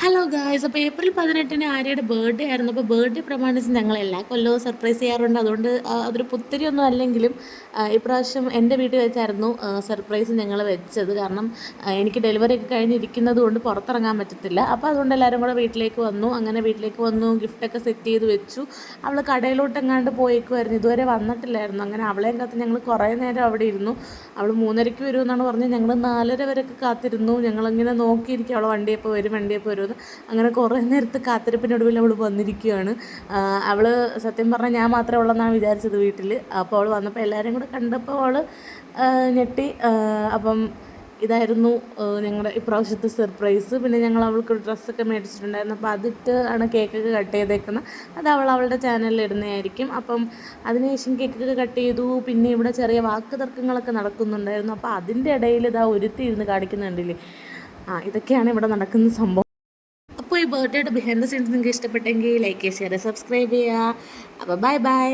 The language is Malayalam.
ഹലോ ഗായ്സ്, അപ്പോൾ ഏപ്രിൽ 18 ആര്യയുടെ ബർത്ത്ഡേ ആയിരുന്നു. അപ്പോൾ ബർത്ത്ഡേ പ്രമാണിച്ച് ഞങ്ങൾ എല്ലാ കൊല്ലവും സർപ്രൈസ് ചെയ്യാറുണ്ട്. അതുകൊണ്ട് അതൊരു പുത്തിരിയൊന്നും അല്ലെങ്കിലും ഇപ്രാവശ്യം എൻ്റെ വീട്ടിൽ വെച്ചായിരുന്നു സർപ്രൈസ് ഞങ്ങൾ വെച്ചത്. കാരണം എനിക്ക് ഡെലിവറി ഒക്കെ കഴിഞ്ഞിരിക്കുന്നത് കൊണ്ട് പുറത്തിറങ്ങാൻ പറ്റത്തില്ല. അപ്പോൾ അതുകൊണ്ട് എല്ലാവരും കൂടെ വീട്ടിലേക്ക് വന്നു. അങ്ങനെ വീട്ടിലേക്ക് വന്നു, ഗിഫ്റ്റൊക്കെ സെറ്റ് ചെയ്ത് വെച്ചു. അവൾ കടയിലോട്ട് എങ്ങാണ്ട് പോയേക്കുമായിരുന്നു, ഇതുവരെ വന്നിട്ടില്ലായിരുന്നു. അങ്ങനെ അവളെയും കാത്ത് ഞങ്ങൾ കുറേ നേരം അവിടെ ഇരുന്നു. അവൾ 3:30 വരുമെന്നാണ് പറഞ്ഞത്. ഞങ്ങൾ 4:30 വരെയൊക്കെ കാത്തിരുന്നു. ഞങ്ങളിങ്ങനെ നോക്കിയിരിക്കും അവൾ വണ്ടിയപ്പോൾ വരുമെന്ന്. അങ്ങനെ കുറേ നേരത്തെ കാത്തിരിപ്പിനൊടുവിൽ അവൾ വന്നിരിക്കുകയാണ്. അവൾ സത്യം പറഞ്ഞാൽ ഞാൻ മാത്രമേ ഉള്ളെന്നാണ് വിചാരിച്ചത് വീട്ടിൽ. അപ്പോൾ അവൾ വന്നപ്പോൾ എല്ലാവരും കൂടെ കണ്ടപ്പോൾ അവൾ ഞെട്ടി. അപ്പം ഇതായിരുന്നു ഞങ്ങളുടെ ഇപ്രാവശ്യത്തെ സർപ്രൈസ്. പിന്നെ ഞങ്ങൾ അവൾക്ക് ഡ്രസ്സൊക്കെ മേടിച്ചിട്ടുണ്ടായിരുന്നു. അപ്പോൾ അതിട്ട് ആണ് കേക്കൊക്കെ കട്ട് ചെയ്തേക്കുന്നത്. അത് അവളുടെ ചാനലിൽ ഇടുന്നതായിരിക്കും. അപ്പം അതിനുശേഷം കേക്കൊക്കെ കട്ട് ചെയ്തു. പിന്നെ ഇവിടെ ചെറിയ വാക്ക് തർക്കങ്ങളൊക്കെ നടക്കുന്നുണ്ടായിരുന്നു. അപ്പോൾ അതിൻ്റെ ഇടയിൽ ഇതാ ഒരുത്തി ഇരുന്ന് കാണിക്കുന്നുണ്ടല്ലേ. ഇതൊക്കെയാണ് ഇവിടെ നടക്കുന്ന സംഭവം. അപ്പോൾ ഈ ബർത്ത്ഡേയുടെ ബിഹൈൻഡ് ദ സീൻസ് നിങ്ങൾക്ക് ഇഷ്ടപ്പെട്ടെങ്കിൽ ലൈക്ക് ചെയ്യുക, ഷെയർ, സബ്സ്ക്രൈബ് ചെയ്യുക. അപ്പോൾ ബൈ ബൈ.